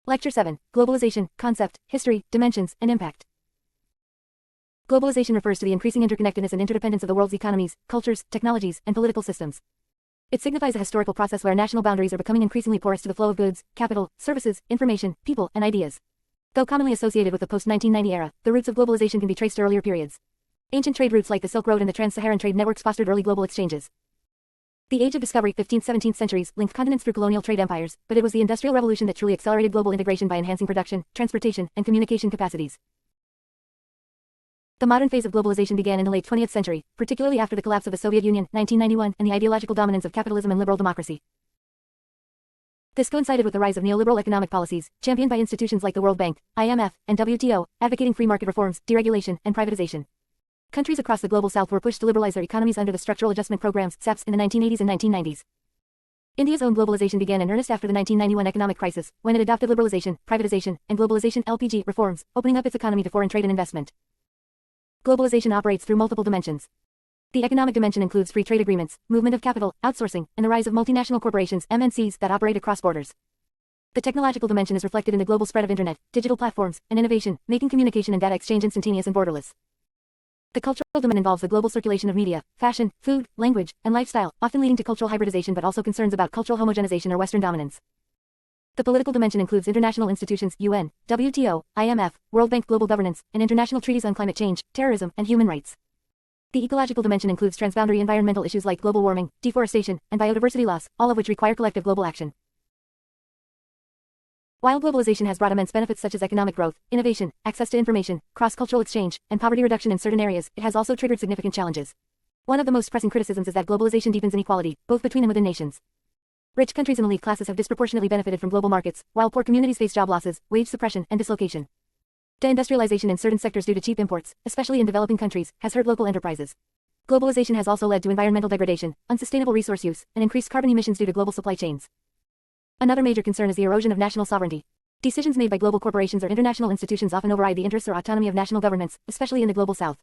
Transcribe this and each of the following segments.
Lecture 7, Globalization, Concept, History, Dimensions, and Impact. Globalization refers to the increasing interconnectedness and interdependence of the world's economies, cultures, technologies, and political systems. It signifies a historical process where national boundaries are becoming increasingly porous to the flow of goods, capital, services, information, people, and ideas. Though commonly associated with the post-1990 era, the roots of globalization can be traced to earlier periods. Ancient trade routes like the Silk Road and the Trans-Saharan trade networks fostered early global exchanges. The Age of Discovery, 15th-17th centuries, linked continents through colonial trade empires, but it was the Industrial Revolution that truly accelerated global integration by enhancing production, transportation, and communication capacities. The modern phase of globalization began in the late 20th century, particularly after the collapse of the Soviet Union, 1991, and the ideological dominance of capitalism and liberal democracy. This coincided with the rise of neoliberal economic policies, championed by institutions like the World Bank, IMF, and WTO, advocating free market reforms, deregulation, and privatization. Countries across the global south were pushed to liberalize their economies under the Structural Adjustment Programs, SAPs, in the 1980s and 1990s. India's own globalization began in earnest after the 1991 economic crisis, when it adopted liberalization, privatization, and globalization (LPG) reforms, opening up its economy to foreign trade and investment. Globalization operates through multiple dimensions. The economic dimension includes free trade agreements, movement of capital, outsourcing, and the rise of multinational corporations (MNCs) that operate across borders. The technological dimension is reflected in the global spread of internet, digital platforms, and innovation, making communication and data exchange instantaneous and borderless. The cultural dimension involves the global circulation of media, fashion, food, language, and lifestyle, often leading to cultural hybridization but also concerns about cultural homogenization or Western dominance. The political dimension includes international institutions, UN, WTO, IMF, World Bank global governance, and international treaties on climate change, terrorism, and human rights. The ecological dimension includes transboundary environmental issues like global warming, deforestation, and biodiversity loss, all of which require collective global action. While globalization has brought immense benefits such as economic growth, innovation, access to information, cross-cultural exchange, and poverty reduction in certain areas, it has also triggered significant challenges. One of the most pressing criticisms is that globalization deepens inequality, both between and within nations. Rich countries and elite classes have disproportionately benefited from global markets, while poor communities face job losses, wage suppression, and dislocation. Deindustrialization in certain sectors due to cheap imports, especially in developing countries, has hurt local enterprises. Globalization has also led to environmental degradation, unsustainable resource use, and increased carbon emissions due to global supply chains. Another major concern is the erosion of national sovereignty. Decisions made by global corporations or international institutions often override the interests or autonomy of national governments, especially in the global south.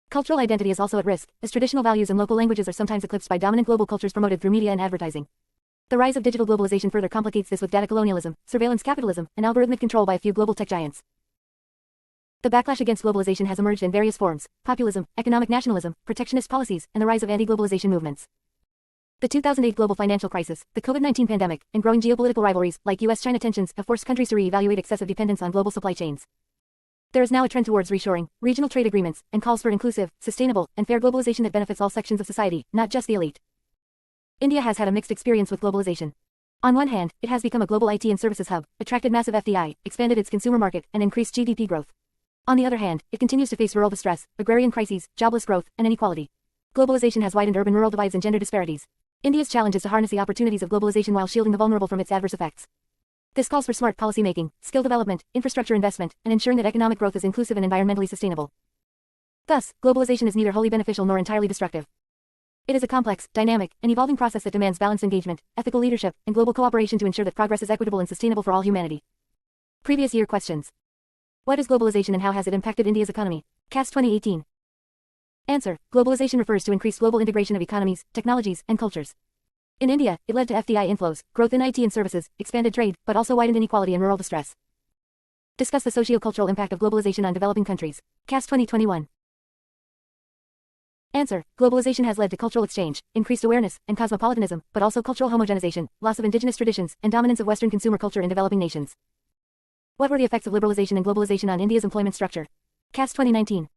Cultural identity is also at risk, as traditional values and local languages are sometimes eclipsed by dominant global cultures promoted through media and advertising. The rise of digital globalization further complicates this with data colonialism, surveillance capitalism, and algorithmic control by a few global tech giants. The backlash against globalization has emerged in various forms: populism, economic nationalism, protectionist policies, and the rise of anti-globalization movements. The 2008 global financial crisis, the COVID-19 pandemic, and growing geopolitical rivalries, like US-China tensions, have forced countries to re-evaluate excessive dependence on global supply chains. There is now a trend towards reshoring, regional trade agreements, and calls for inclusive, sustainable, and fair globalization that benefits all sections of society, not just the elite. India has had a mixed experience with globalization. On one hand, it has become a global IT and services hub, attracted massive FDI, expanded its consumer market, and increased GDP growth. On the other hand, it continues to face rural distress, agrarian crises, jobless growth, and inequality. Globalization has widened urban-rural divides and gender disparities. India's challenge is to harness the opportunities of globalization while shielding the vulnerable from its adverse effects. This calls for smart policymaking, skill development, infrastructure investment, and ensuring that economic growth is inclusive and environmentally sustainable. Thus, globalization is neither wholly beneficial nor entirely destructive. It is a complex, dynamic, and evolving process that demands balanced engagement, ethical leadership, and global cooperation to ensure that progress is equitable and sustainable for all humanity. Previous year questions. What is globalization and how has it impacted India's economy? CAS 2018. Answer: globalization refers to increased global integration of economies, technologies, and cultures. In India, it led to FDI inflows, growth in IT and services, expanded trade, but also widened inequality and rural distress. Discuss the socio-cultural impact of globalization on developing countries. CAS 2021. Answer: globalization has led to cultural exchange, increased awareness, and cosmopolitanism, but also cultural homogenization, loss of indigenous traditions, and dominance of Western consumer culture in developing nations. What were the effects of liberalization and globalization on India's employment structure? CAS 2019.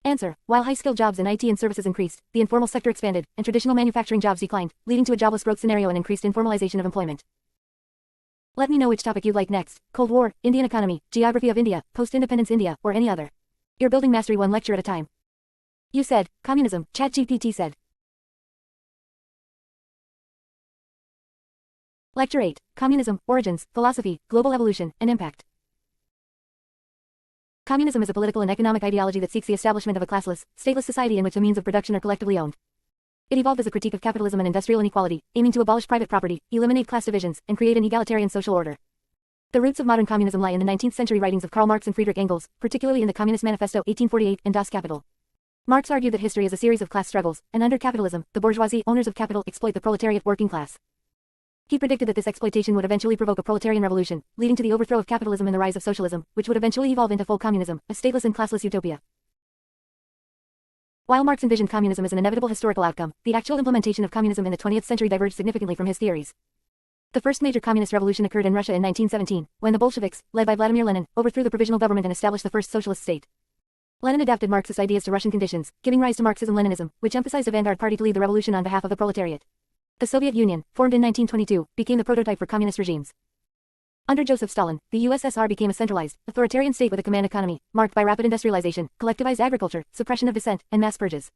Answer: while high-skilled jobs in IT and services increased, the informal sector expanded, and traditional manufacturing jobs declined, leading to a jobless growth scenario and increased informalization of employment. Let me know which topic you'd like next: Cold War, Indian economy, geography of India, post-independence India, or any other. You're building mastery one lecture at a time. You said, communism, ChatGPT said. Lecture 8, Communism, Origins, Philosophy, Global Evolution, and Impact. Communism is a political and economic ideology that seeks the establishment of a classless, stateless society in which the means of production are collectively owned. It evolved as a critique of capitalism and industrial inequality, aiming to abolish private property, eliminate class divisions, and create an egalitarian social order. The roots of modern communism lie in the 19th century writings of Karl Marx and Friedrich Engels, particularly in the Communist Manifesto 1848 and Das Kapital. Marx argued that history is a series of class struggles, and under capitalism, the bourgeoisie, owners of capital, exploit the proletariat working class. He predicted that this exploitation would eventually provoke a proletarian revolution, leading to the overthrow of capitalism and the rise of socialism, which would eventually evolve into full communism, a stateless and classless utopia. While Marx envisioned communism as an inevitable historical outcome, the actual implementation of communism in the 20th century diverged significantly from his theories. The first major communist revolution occurred in Russia in 1917, when the Bolsheviks, led by Vladimir Lenin, overthrew the provisional government and established the first socialist state. Lenin adapted Marxist ideas to Russian conditions, giving rise to Marxism-Leninism, which emphasized a vanguard party to lead the revolution on behalf of the proletariat. The Soviet Union, formed in 1922, became the prototype for communist regimes. Under Joseph Stalin, the USSR became a centralized, authoritarian state with a command economy, marked by rapid industrialization, collectivized agriculture, suppression of dissent, and mass purges.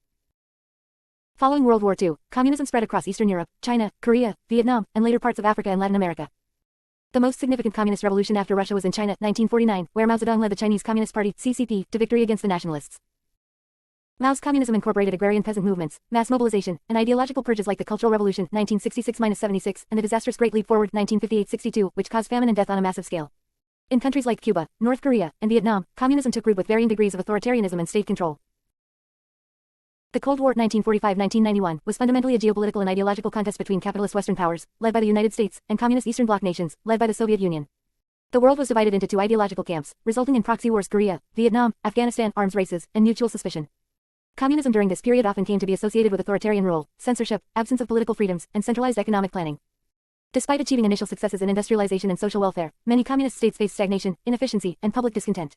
Following World War II, communism spread across Eastern Europe, China, Korea, Vietnam, and later parts of Africa and Latin America. The most significant communist revolution after Russia was in China, 1949, where Mao Zedong led the Chinese Communist Party, CCP, to victory against the nationalists. Mao's communism incorporated agrarian peasant movements, mass mobilization, and ideological purges like the Cultural Revolution, 1966-76, and the disastrous Great Leap Forward, 1958-62, which caused famine and death on a massive scale. In countries like Cuba, North Korea, and Vietnam, communism took root with varying degrees of authoritarianism and state control. The Cold War, 1945-1991, was fundamentally a geopolitical and ideological contest between capitalist Western powers, led by the United States, and communist Eastern Bloc nations, led by the Soviet Union. The world was divided into two ideological camps, resulting in proxy wars: Korea, Vietnam, Afghanistan, arms races, and mutual suspicion. Communism during this period often came to be associated with authoritarian rule, censorship, absence of political freedoms, and centralized economic planning. Despite achieving initial successes in industrialization and social welfare, many communist states faced stagnation, inefficiency, and public discontent.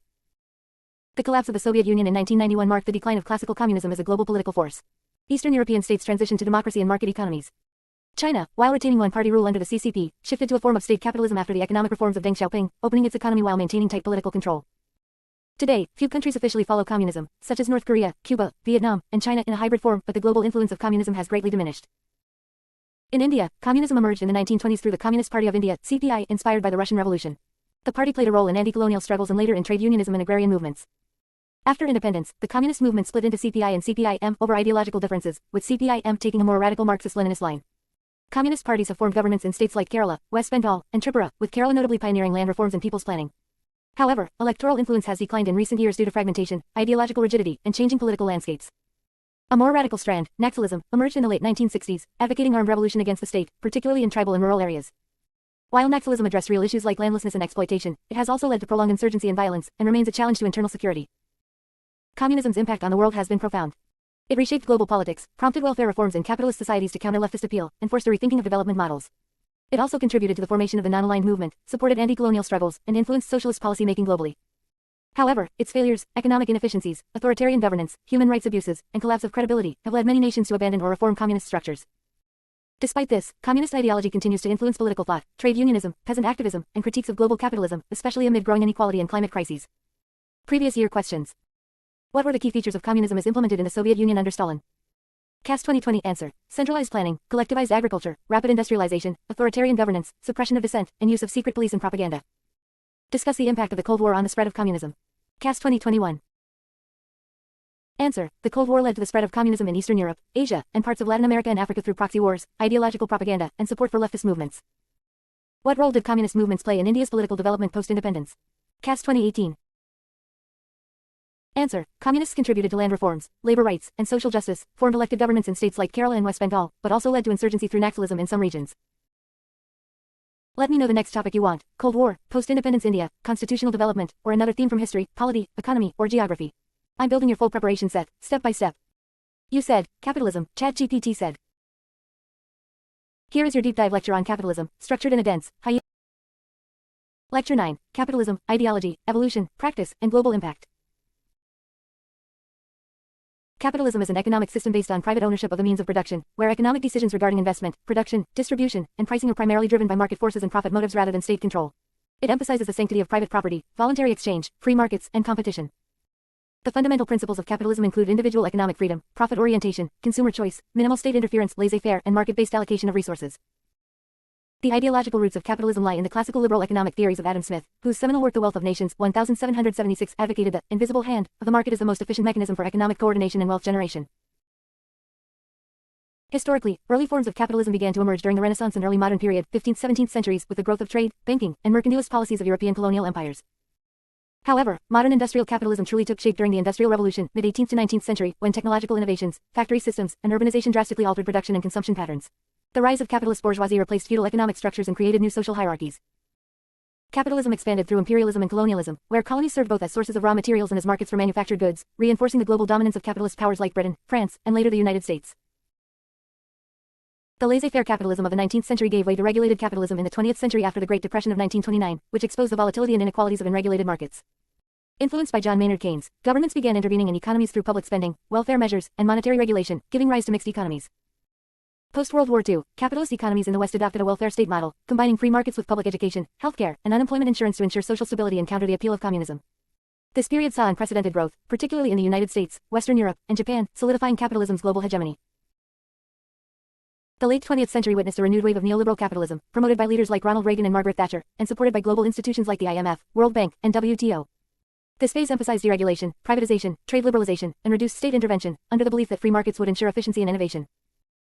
The collapse of the Soviet Union in 1991 marked the decline of classical communism as a global political force. Eastern European states transitioned to democracy and market economies. China, while retaining one-party rule under the CCP, shifted to a form of state capitalism after the economic reforms of Deng Xiaoping, opening its economy while maintaining tight political control. Today, few countries officially follow communism, such as North Korea, Cuba, Vietnam, and China in a hybrid form, but the global influence of communism has greatly diminished. In India, communism emerged in the 1920s through the Communist Party of India, CPI, inspired by the Russian Revolution. The party played a role in anti-colonial struggles and later in trade unionism and agrarian movements. After independence, the communist movement split into CPI and CPI-M over ideological differences, with CPI-M taking a more radical Marxist-Leninist line. Communist parties have formed governments in states like Kerala, West Bengal, and Tripura, with Kerala notably pioneering land reforms and people's planning. However, electoral influence has declined in recent years due to fragmentation, ideological rigidity, and changing political landscapes. A more radical strand, Naxalism, emerged in the late 1960s, advocating armed revolution against the state, particularly in tribal and rural areas. While Naxalism addressed real issues like landlessness and exploitation, it has also led to prolonged insurgency and violence, and remains a challenge to internal security. Communism's impact on the world has been profound. It reshaped global politics, prompted welfare reforms in capitalist societies to counter leftist appeal, and forced a rethinking of development models. It also contributed to the formation of the non-aligned movement, supported anti-colonial struggles, and influenced socialist policy-making globally. However, its failures, economic inefficiencies, authoritarian governance, human rights abuses, and collapse of credibility have led many nations to abandon or reform communist structures. Despite this, communist ideology continues to influence political thought, trade unionism, peasant activism, and critiques of global capitalism, especially amid growing inequality and climate crises. Previous year questions. What were the key features of communism as implemented in the Soviet Union under Stalin? CAS 2020 answer: centralized planning, collectivized agriculture, rapid industrialization, authoritarian governance, suppression of dissent, and use of secret police and propaganda. Discuss the impact of the Cold War on the spread of communism. CAS 2021 answer: the Cold War led to the spread of communism in Eastern Europe, Asia, and parts of Latin America and Africa through proxy wars, ideological propaganda, and support for leftist movements. What role did communist movements play in India's political development post-independence? CAS 2018 answer: communists contributed to land reforms, labor rights, and social justice, formed elected governments in states like Kerala and West Bengal, but also led to insurgency through Naxalism in some regions. Let me know the next topic you want: Cold War, post-independence India, constitutional development, or another theme from history, polity, economy, or geography. I'm building your full preparation set, step by step. You said, capitalism, ChatGPT said. Here is your deep dive lecture on capitalism, structured in a dense, high. Lecture 9, Capitalism, Ideology, Evolution, Practice, and Global Impact. Capitalism is an economic system based on private ownership of the means of production, where economic decisions regarding investment, production, distribution, and pricing are primarily driven by market forces and profit motives rather than state control. It emphasizes the sanctity of private property, voluntary exchange, free markets, and competition. The fundamental principles of capitalism include individual economic freedom, profit orientation, consumer choice, minimal state interference, laissez-faire, and market-based allocation of resources. The ideological roots of capitalism lie in the classical liberal economic theories of Adam Smith, whose seminal work The Wealth of Nations 1776 advocated the invisible hand of the market as the most efficient mechanism for economic coordination and wealth generation. Historically, early forms of capitalism began to emerge during the Renaissance and early modern period, 15th-17th centuries, with the growth of trade, banking, and mercantilist policies of European colonial empires. However, modern industrial capitalism truly took shape during the Industrial Revolution, mid-18th to 19th century, when technological innovations, factory systems, and urbanization drastically altered production and consumption patterns. The rise of capitalist bourgeoisie replaced feudal economic structures and created new social hierarchies. Capitalism expanded through imperialism and colonialism, where colonies served both as sources of raw materials and as markets for manufactured goods, reinforcing the global dominance of capitalist powers like Britain, France, and later the United States. The laissez-faire capitalism of the 19th century gave way to regulated capitalism in the 20th century after the Great Depression of 1929, which exposed the volatility and inequalities of unregulated markets. Influenced by John Maynard Keynes, governments began intervening in economies through public spending, welfare measures, and monetary regulation, giving rise to mixed economies. Post-World War II, capitalist economies in the West adopted a welfare state model, combining free markets with public education, healthcare, and unemployment insurance to ensure social stability and counter the appeal of communism. This period saw unprecedented growth, particularly in the United States, Western Europe, and Japan, solidifying capitalism's global hegemony. The late 20th century witnessed a renewed wave of neoliberal capitalism, promoted by leaders like Ronald Reagan and Margaret Thatcher, and supported by global institutions like the IMF, World Bank, and WTO. This phase emphasized deregulation, privatization, trade liberalization, and reduced state intervention, under the belief that free markets would ensure efficiency and innovation.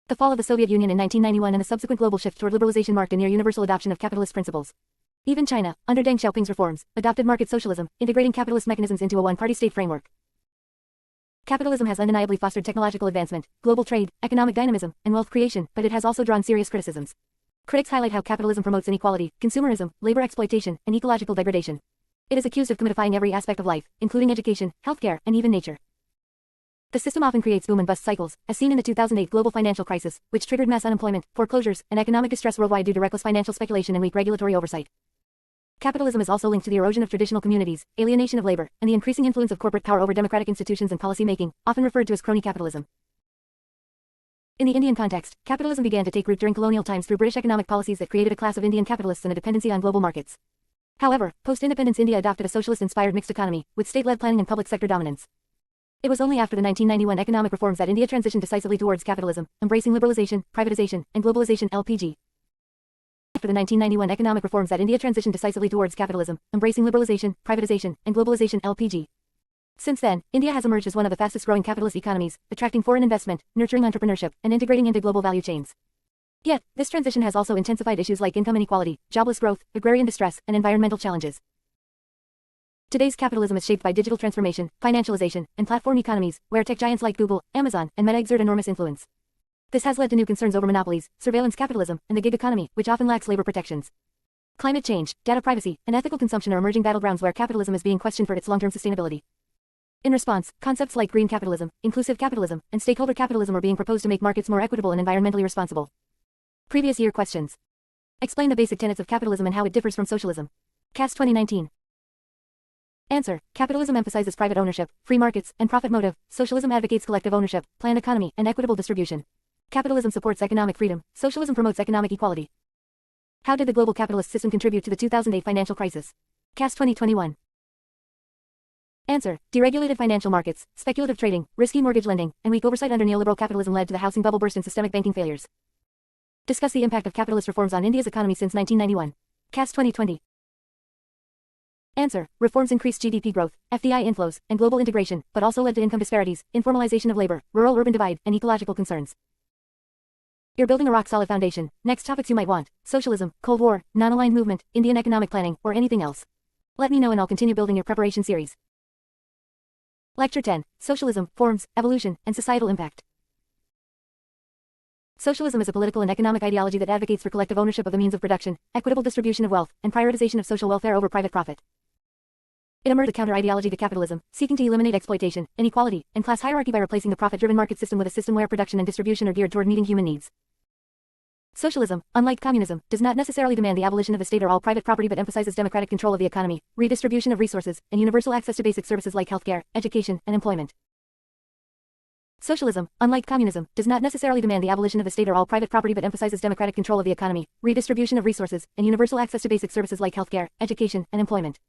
The fall of the Soviet Union in 1991 and the subsequent global shift toward liberalization marked a near-universal adoption of capitalist principles. Even China, under Deng Xiaoping's reforms, adopted market socialism, integrating capitalist mechanisms into a one-party state framework. Capitalism has undeniably fostered technological advancement, global trade, economic dynamism, and wealth creation, but it has also drawn serious criticisms. Critics highlight how capitalism promotes inequality, consumerism, labor exploitation, and ecological degradation. It is accused of commodifying every aspect of life, including education, healthcare, and even nature. The system often creates boom and bust cycles, as seen in the 2008 global financial crisis, which triggered mass unemployment, foreclosures, and economic distress worldwide due to reckless financial speculation and weak regulatory oversight. Capitalism is also linked to the erosion of traditional communities, alienation of labor, and the increasing influence of corporate power over democratic institutions and policy making, often referred to as crony capitalism. In the Indian context, capitalism began to take root during colonial times through British economic policies that created a class of Indian capitalists and a dependency on global markets. However, post-independence India adopted a socialist-inspired mixed economy, with state-led planning and public sector dominance. It was only after the 1991 economic reforms that India transitioned decisively towards capitalism, embracing liberalization, privatization, and globalization (LPG). After the 1991 economic reforms that India transitioned decisively towards capitalism, embracing liberalization, privatization, and globalization (LPG). Since then, India has emerged as one of the fastest-growing capitalist economies, attracting foreign investment, nurturing entrepreneurship, and integrating into global value chains. Yet, this transition has also intensified issues like income inequality, jobless growth, agrarian distress, and environmental challenges. Today's capitalism is shaped by digital transformation, financialization, and platform economies, where tech giants like Google, Amazon, and Meta exert enormous influence. This has led to new concerns over monopolies, surveillance capitalism, and the gig economy, which often lacks labor protections. Climate change, data privacy, and ethical consumption are emerging battlegrounds where capitalism is being questioned for its long-term sustainability. In response, concepts like green capitalism, inclusive capitalism, and stakeholder capitalism are being proposed to make markets more equitable and environmentally responsible. Previous year questions. Explain the basic tenets of capitalism and how it differs from socialism. CAS 2019. Answer. Capitalism emphasizes private ownership, free markets, and profit motive. Socialism advocates collective ownership, planned economy, and equitable distribution. Capitalism supports economic freedom. Socialism promotes economic equality. How did the global capitalist system contribute to the 2008 financial crisis? CAS 2021. Answer. Deregulated financial markets, speculative trading, risky mortgage lending, and weak oversight under neoliberal capitalism led to the housing bubble burst and systemic banking failures. Discuss the impact of capitalist reforms on India's economy since 1991. CAS 2020. Answer. Reforms increased GDP growth, FDI inflows, and global integration, but also led to income disparities, informalization of labor, rural-urban divide, and ecological concerns. You're building a rock-solid foundation. Next topics you might want: socialism, Cold War, non-aligned movement, Indian economic planning, or anything else. Let me know and I'll continue building your preparation series. Lecture 10. Socialism, Forms, Evolution, and Societal Impact. Socialism is a political and economic ideology that advocates for collective ownership of the means of production, equitable distribution of wealth, and prioritization of social welfare over private profit. It emerged a counter-ideology to capitalism, seeking to eliminate exploitation, inequality, and class hierarchy by replacing the profit-driven market system with a system where production and distribution are geared toward meeting human needs. Socialism, unlike communism, does not necessarily demand the abolition of the state or all private property but emphasizes democratic control of the economy, redistribution of resources, and universal access to basic services like healthcare, education, and employment. Socialism, unlike communism, does not necessarily demand the abolition of the state or all private property but emphasizes democratic control of the economy, redistribution of resources, and universal access to basic services like healthcare, education, and employment.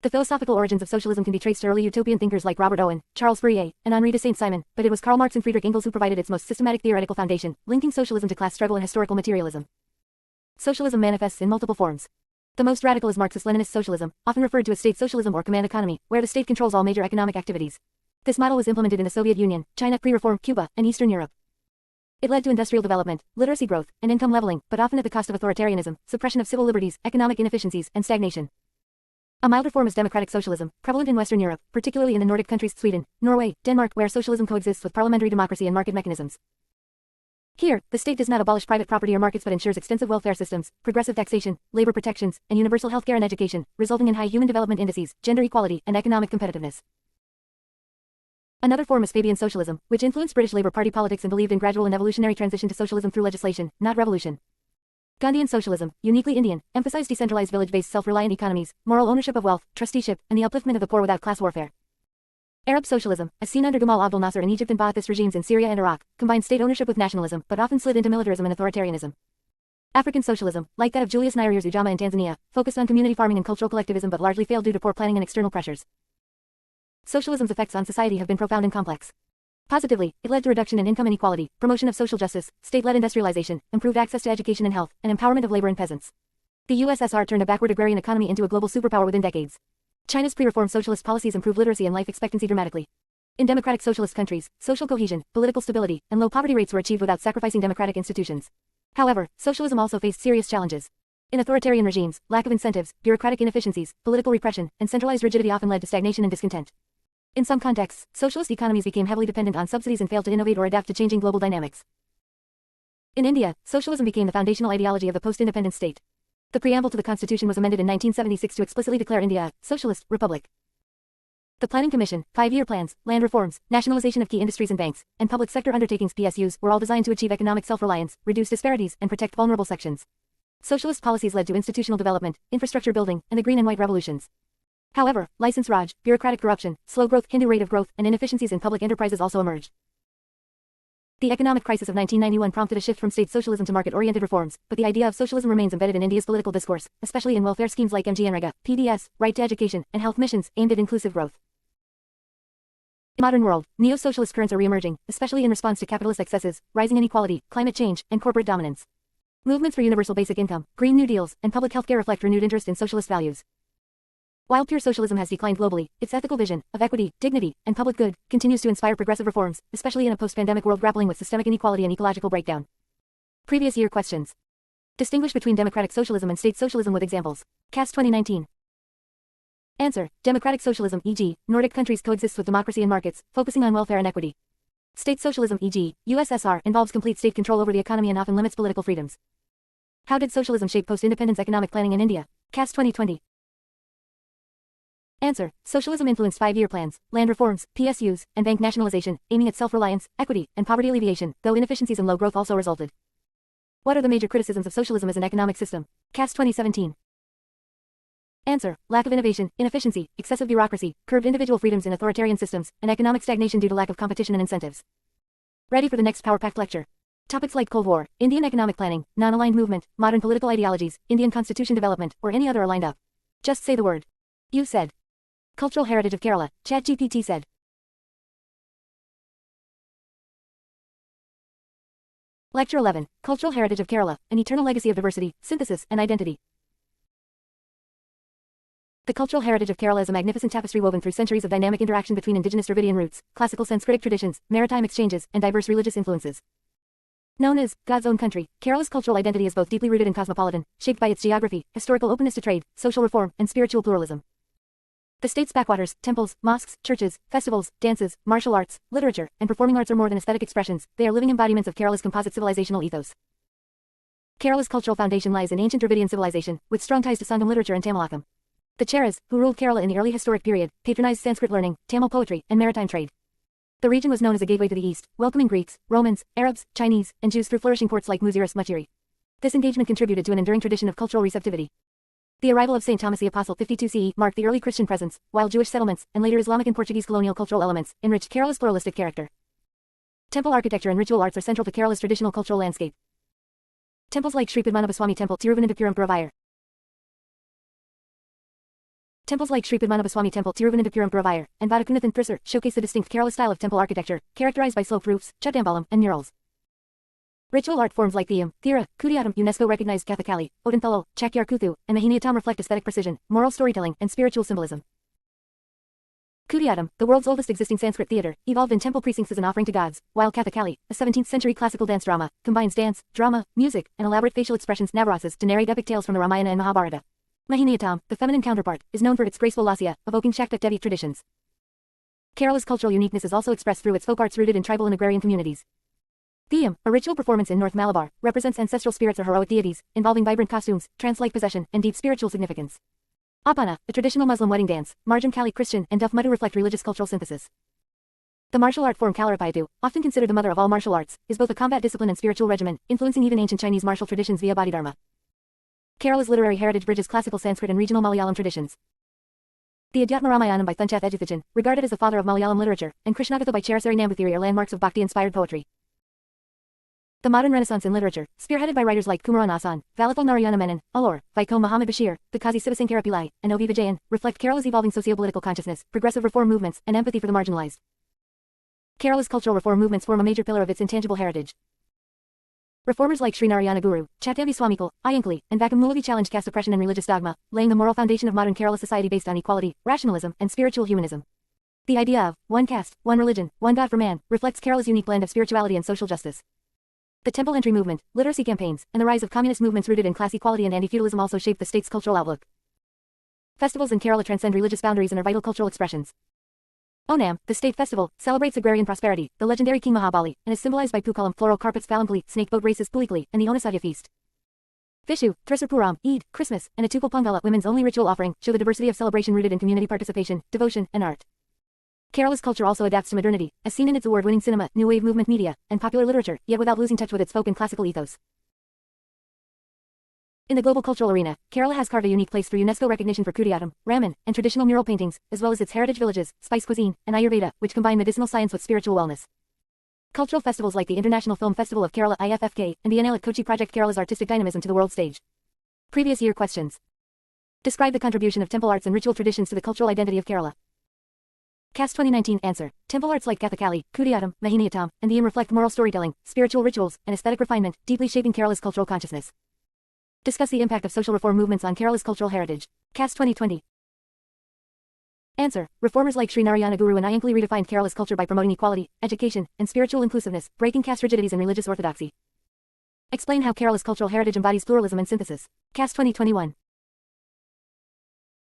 The philosophical origins of socialism can be traced to early utopian thinkers like Robert Owen, Charles Fourier, and Henri de Saint-Simon, but it was Karl Marx and Friedrich Engels who provided its most systematic theoretical foundation, linking socialism to class struggle and historical materialism. Socialism manifests in multiple forms. The most radical is Marxist-Leninist socialism, often referred to as state socialism or command economy, where the state controls all major economic activities. This model was implemented in the Soviet Union, China pre-reform, Cuba, and Eastern Europe. It led to industrial development, literacy growth, and income leveling, but often at the cost of authoritarianism, suppression of civil liberties, economic inefficiencies, and stagnation. A milder form is democratic socialism, prevalent in Western Europe, particularly in the Nordic countries Sweden, Norway, Denmark, where socialism coexists with parliamentary democracy and market mechanisms. Here, the state does not abolish private property or markets but ensures extensive welfare systems, progressive taxation, labor protections, and universal healthcare and education, resulting in high human development indices, gender equality, and economic competitiveness. Another form is Fabian socialism, which influenced British Labour Party politics and believed in gradual and evolutionary transition to socialism through legislation, not revolution. Gandhian socialism, uniquely Indian, emphasized decentralized village-based self-reliant economies, moral ownership of wealth, trusteeship, and the upliftment of the poor without class warfare. Arab socialism, as seen under Gamal Abdel Nasser in Egypt and Ba'athist regimes in Syria and Iraq, combined state ownership with nationalism, but often slid into militarism and authoritarianism. African socialism, like that of Julius Nyerere Ujama in Tanzania, focused on community farming and cultural collectivism but largely failed due to poor planning and external pressures. Socialism's effects on society have been profound and complex. Positively, it led to reduction in income inequality, promotion of social justice, state-led industrialization, improved access to education and health, and empowerment of labor and peasants. The USSR turned a backward agrarian economy into a global superpower within decades. China's pre-reform socialist policies improved literacy and life expectancy dramatically. In democratic socialist countries, social cohesion, political stability, and low poverty rates were achieved without sacrificing democratic institutions. However, socialism also faced serious challenges. In authoritarian regimes, lack of incentives, bureaucratic inefficiencies, political repression, and centralized rigidity often led to stagnation and discontent. In some contexts, socialist economies became heavily dependent on subsidies and failed to innovate or adapt to changing global dynamics. In India, socialism became the foundational ideology of the post-independence state. The preamble to the constitution was amended in 1976 to explicitly declare India a socialist republic. The Planning Commission, 5-year plans, land reforms, nationalization of key industries and banks, and public sector undertakings (PSUs) were all designed to achieve economic self-reliance, reduce disparities, and protect vulnerable sections. Socialist policies led to institutional development, infrastructure building, and the Green and White Revolutions. However, license Raj, bureaucratic corruption, slow growth, Hindu rate of growth, and inefficiencies in public enterprises also emerged. The economic crisis of 1991 prompted a shift from state socialism to market-oriented reforms, but the idea of socialism remains embedded in India's political discourse, especially in welfare schemes like MGNREGA, PDS, right to education, and health missions aimed at inclusive growth. In the modern world, neo-socialist currents are re-emerging, especially in response to capitalist excesses, rising inequality, climate change, and corporate dominance. Movements for universal basic income, Green New Deals, and public healthcare reflect renewed interest in socialist values. While pure socialism has declined globally, its ethical vision of equity, dignity, and public good continues to inspire progressive reforms, especially in a post-pandemic world grappling with systemic inequality and ecological breakdown. Previous year questions. Distinguish between democratic socialism and state socialism with examples. CAS 2019. Answer. Democratic socialism, e.g., Nordic countries coexist with democracy and markets, focusing on welfare and equity. State socialism, e.g., USSR, involves complete state control over the economy and often limits political freedoms. How did socialism shape post-independence economic planning in India? CAS 2020. Answer. Socialism influenced 5-year plans, land reforms, PSUs, and bank nationalization, aiming at self-reliance, equity, and poverty alleviation, though inefficiencies and low growth also resulted. What are the major criticisms of socialism as an economic system? CAS 2017. Answer. Lack of innovation, inefficiency, excessive bureaucracy, curbed individual freedoms in authoritarian systems, and economic stagnation due to lack of competition and incentives. Ready for the next power-packed lecture. Topics like Cold War, Indian economic planning, non-aligned movement, modern political ideologies, Indian constitution development, or any other are lined up. Just say the word. You said. Cultural heritage of Kerala, ChatGPT said. Lecture 11, Cultural Heritage of Kerala, An Eternal Legacy of Diversity, Synthesis, and Identity. The cultural heritage of Kerala is a magnificent tapestry woven through centuries of dynamic interaction between indigenous Dravidian roots, classical Sanskritic traditions, maritime exchanges, and diverse religious influences. Known as God's own country, Kerala's cultural identity is both deeply rooted and cosmopolitan, shaped by its geography, historical openness to trade, social reform, and spiritual pluralism. The state's backwaters, temples, mosques, churches, festivals, dances, martial arts, literature, and performing arts are more than aesthetic expressions, they are living embodiments of Kerala's composite civilizational ethos. Kerala's cultural foundation lies in ancient Dravidian civilization, with strong ties to Sangam literature and Tamilakam. The Cheras, who ruled Kerala in the early historic period, patronized Sanskrit learning, Tamil poetry, and maritime trade. The region was known as a gateway to the east, welcoming Greeks, Romans, Arabs, Chinese, and Jews through flourishing ports like Muziris Muchiri. This engagement contributed to an enduring tradition of cultural receptivity. The arrival of St. Thomas the Apostle 52 CE marked the early Christian presence, while Jewish settlements, and later Islamic and Portuguese colonial cultural elements, enriched Kerala's pluralistic character. Temple architecture and ritual arts are central to Kerala's traditional cultural landscape. Temples like Sri Padmanabhaswamy Temple, Tiruvananthapuram, Guruvayur. Temples like Sri Padmanabhaswamy Temple, Tiruvananthapuram, Guruvayur, and Vadakunathan Thrissur showcase the distinct Kerala style of temple architecture, characterized by sloped roofs, Chattambalam, and murals. Ritual art forms like Theyyam, Thira, Kudiyattam, UNESCO-recognized Kathakali, Odinthalal, Chakyar Kuthu, and Mohiniyattam reflect aesthetic precision, moral storytelling, and spiritual symbolism. Kudiyattam, the world's oldest existing Sanskrit theatre, evolved in temple precincts as an offering to gods, while Kathakali, a 17th-century classical dance drama, combines dance, drama, music, and elaborate facial expressions Navarasas to narrate epic tales from the Ramayana and Mahabharata. Mohiniyattam, the feminine counterpart, is known for its graceful lasya, evoking Shaktak Devi traditions. Kerala's cultural uniqueness is also expressed through its folk arts rooted in tribal and agrarian communities. Theyam, a ritual performance in North Malabar, represents ancestral spirits or heroic deities, involving vibrant costumes, trance-like possession, and deep spiritual significance. Apana, a traditional Muslim wedding dance, Marjam Kali Christian, and Duff Muddu reflect religious cultural synthesis. The martial art form Kalaripayattu, often considered the mother of all martial arts, is both a combat discipline and spiritual regimen, influencing even ancient Chinese martial traditions via Bodhidharma. Kerala's literary heritage bridges classical Sanskrit and regional Malayalam traditions. The Adhyatma Ramayanam by Thunchath Ejuthajan, regarded as the father of Malayalam literature, and Krishnagatha by Charasari Namboothiri are landmarks of Bhakti-inspired poetry. The modern Renaissance in literature, spearheaded by writers like Kumaran Asan, Valathil Narayana Menon, Alor, Vaikom Muhammad Bashir, the Kazi Sivasankara Pillai, and O.V. Vijayan, reflect Kerala's evolving socio-political consciousness, progressive reform movements, and empathy for the marginalized. Kerala's cultural reform movements form a major pillar of its intangible heritage. Reformers like Sri Narayana Guru, Chattambi Swamikal, Iyengali, and Vakkamulavi challenged caste oppression and religious dogma, laying the moral foundation of modern Kerala society based on equality, rationalism, and spiritual humanism. The idea of one caste, one religion, one God for man reflects Kerala's unique blend of spirituality and social justice. The temple entry movement, literacy campaigns, and the rise of communist movements rooted in class equality and anti-feudalism also shaped the state's cultural outlook. Festivals in Kerala transcend religious boundaries and are vital cultural expressions. Onam, the state festival, celebrates agrarian prosperity, the legendary King Mahabali, and is symbolized by Pookalam, floral carpets, Valampali, snake boat races, Pulikali, and the Onasadya feast. Vishu, Thrissur Puram, Eid, Christmas, and Atukal Pongala, women's only ritual offering, show the diversity of celebration rooted in community participation, devotion, and art. Kerala's culture also adapts to modernity, as seen in its award-winning cinema, new wave movement media, and popular literature, yet without losing touch with its folk and classical ethos. In the global cultural arena, Kerala has carved a unique place through UNESCO recognition for Kudiyattam, ramen, and traditional mural paintings, as well as its heritage villages, spice cuisine, and Ayurveda, which combine medicinal science with spiritual wellness. Cultural festivals like the International Film Festival of Kerala IFFK and the Biennale at Kochi project Kerala's artistic dynamism to the world stage. Previous year questions. Describe the contribution of temple arts and ritual traditions to the cultural identity of Kerala. CAS 2019 answer. Temple arts like Kathakali, Kudiyattam, Mohiniyattam, and Theyam reflect moral storytelling, spiritual rituals, and aesthetic refinement, deeply shaping Kerala's cultural consciousness. Discuss the impact of social reform movements on Kerala's cultural heritage. CAS 2020. Answer. Reformers like Sri Narayana Guru and Iyengali redefined Kerala's culture by promoting equality, education, and spiritual inclusiveness, breaking caste rigidities and religious orthodoxy. Explain how Kerala's cultural heritage embodies pluralism and synthesis. CAS 2021.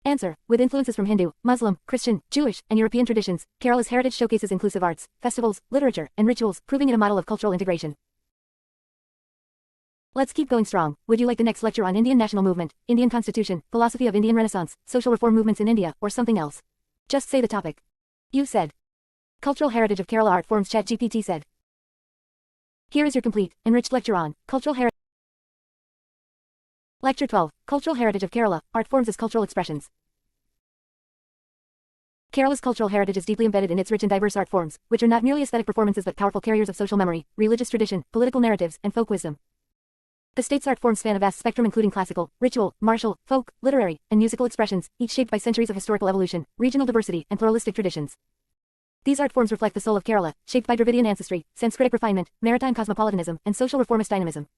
Answer. With influences from Hindu, Muslim, Christian, Jewish, and European traditions, Kerala's heritage showcases inclusive arts, festivals, literature, and rituals, proving it a model of cultural integration. Let's keep going strong. Would you like the next lecture on Indian national movement, Indian constitution, philosophy of Indian Renaissance, social reform movements in India, or something else? Just say the topic. You said. Cultural heritage of Kerala art forms. ChatGPT said. Here is your complete, enriched lecture on cultural heritage. Lecture 12, Cultural Heritage of Kerala, Art Forms as Cultural Expressions. Kerala's cultural heritage is deeply embedded in its rich and diverse art forms, which are not merely aesthetic performances but powerful carriers of social memory, religious tradition, political narratives, and folk wisdom. The state's art forms span a vast spectrum including classical, ritual, martial, folk, literary, and musical expressions, each shaped by centuries of historical evolution, regional diversity, and pluralistic traditions. These art forms reflect the soul of Kerala, shaped by Dravidian ancestry, Sanskritic refinement, maritime cosmopolitanism, and social reformist dynamism.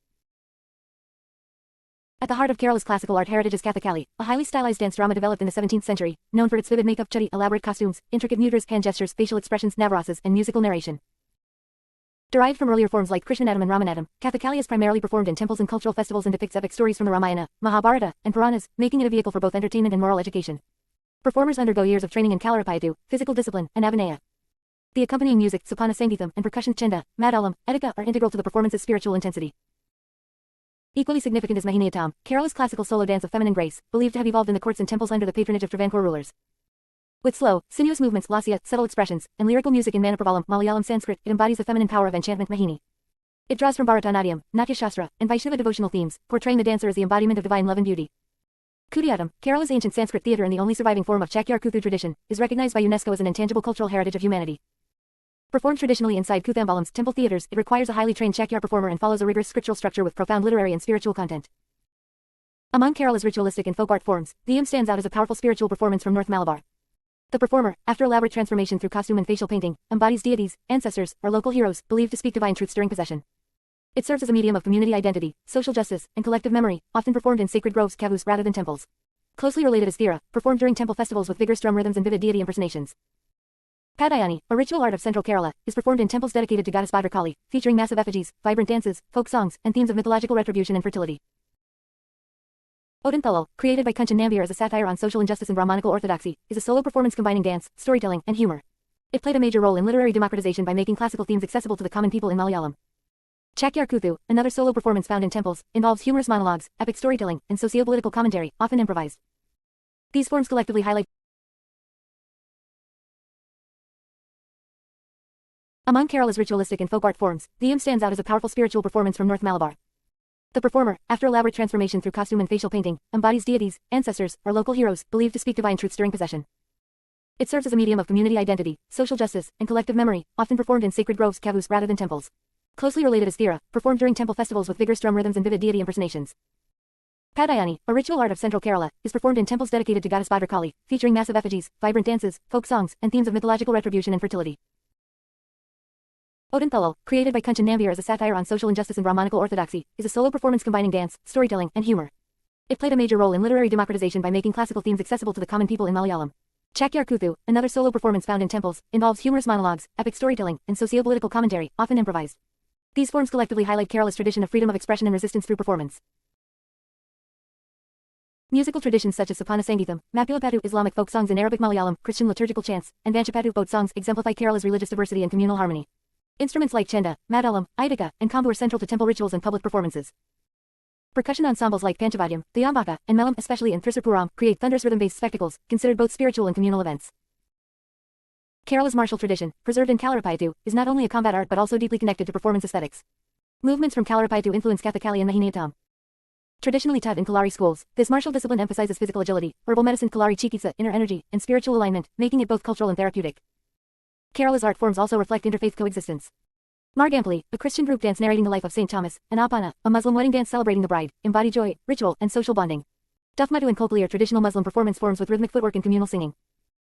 At the heart of Kerala's classical art heritage is Kathakali, a highly stylized dance drama developed in the 17th century, known for its vivid makeup, chudi, elaborate costumes, intricate mudras, hand gestures, facial expressions, navarasas, and musical narration. Derived from earlier forms like Krishnanattam and Ramanattam, Kathakali is primarily performed in temples and cultural festivals and depicts epic stories from the Ramayana, Mahabharata, and Puranas, making it a vehicle for both entertainment and moral education. Performers undergo years of training in Kalaripayattu, physical discipline, and abhinaya. The accompanying music, Sopana Sangeetham, and percussion, chenda, madalam, edika, are integral to the performance's spiritual intensity. Equally significant is Mohiniyattam, Kerala's classical solo dance of feminine grace, believed to have evolved in the courts and temples under the patronage of Travancore rulers. With slow, sinuous movements, lasya, subtle expressions, and lyrical music in Manipravalam, Malayalam Sanskrit, it embodies the feminine power of enchantment Mohini. It draws from Bharatanatyam, Natya Shastra, and Vaishnava devotional themes, portraying the dancer as the embodiment of divine love and beauty. Kudiyattam, Kerala's ancient Sanskrit theatre and the only surviving form of Chakyar Kuthu tradition, is recognized by UNESCO as an intangible cultural heritage of humanity. Performed traditionally inside Kuthambalam's temple theatres, it requires a highly trained Chakyar performer and follows a rigorous scriptural structure with profound literary and spiritual content. Among Kerala's ritualistic and folk art forms, Theyam stands out as a powerful spiritual performance from North Malabar. The performer, after elaborate transformation through costume and facial painting, embodies deities, ancestors, or local heroes, believed to speak divine truths during possession. It serves as a medium of community identity, social justice, and collective memory, often performed in sacred groves kavus rather than temples. Closely related is Thira, performed during temple festivals with vigorous drum rhythms and vivid deity impersonations. Padayani, a ritual art of central Kerala, is performed in temples dedicated to goddess Bhadrakali, featuring massive effigies, vibrant dances, folk songs, and themes of mythological retribution and fertility. Odanthalal, created by Kanchan Nambiar as a satire on social injustice and Brahmanical orthodoxy, is a solo performance combining dance, storytelling, and humor. It played a major role in literary democratization by making classical themes accessible to the common people in Malayalam. Chakyar Kuthu, another solo performance found in temples, involves humorous monologues, epic storytelling, and socio-political commentary, often improvised. These forms collectively highlight. Among Kerala's ritualistic and folk art forms, Diyam stands out as a powerful spiritual performance from North Malabar. The performer, after elaborate transformation through costume and facial painting, embodies deities, ancestors, or local heroes, believed to speak divine truths during possession. It serves as a medium of community identity, social justice, and collective memory, often performed in sacred groves kavus rather than temples. Closely related is Thira, performed during temple festivals with vigorous drum rhythms and vivid deity impersonations. Padayani, a ritual art of central Kerala, is performed in temples dedicated to goddess Bhadrakali, featuring massive effigies, vibrant dances, folk songs, and themes of mythological retribution and fertility. Odin Thullal, created by Kunchan Nambiar as a satire on social injustice and Brahmanical orthodoxy, is a solo performance combining dance, storytelling, and humor. It played a major role in literary democratization by making classical themes accessible to the common people in Malayalam. Chakyar Kuthu, another solo performance found in temples, involves humorous monologues, epic storytelling, and socio-political commentary, often improvised. These forms collectively highlight Kerala's tradition of freedom of expression and resistance through performance. Musical traditions such as Sapana Sangeetham, Mappilapattu Islamic folk songs in Arabic Malayalam, Christian liturgical chants, and Vanchapattu boat songs exemplify Kerala's religious diversity and communal harmony. Instruments like chenda, madalam, idika, and kambu are central to temple rituals and public performances. Percussion ensembles like Panchavadyam, Dayambaka, and Melam, especially in Thrissur create thunderous rhythm-based spectacles, considered both spiritual and communal events. Kerala's martial tradition, preserved in Kalarapayattu, is not only a combat art but also deeply connected to performance aesthetics. Movements from Kalarapayattu influence Kathakali and Mohiniyattam. Traditionally taught in Kalari schools, this martial discipline emphasizes physical agility, herbal medicine Kalari Chikitsa, inner energy, and spiritual alignment, making it both cultural and therapeutic. Kerala's art forms also reflect interfaith coexistence. Margampally, a Christian group dance narrating the life of St. Thomas, and Appana, a Muslim wedding dance celebrating the bride, embody joy, ritual, and social bonding. Duffmadhu and Kolpali are traditional Muslim performance forms with rhythmic footwork and communal singing.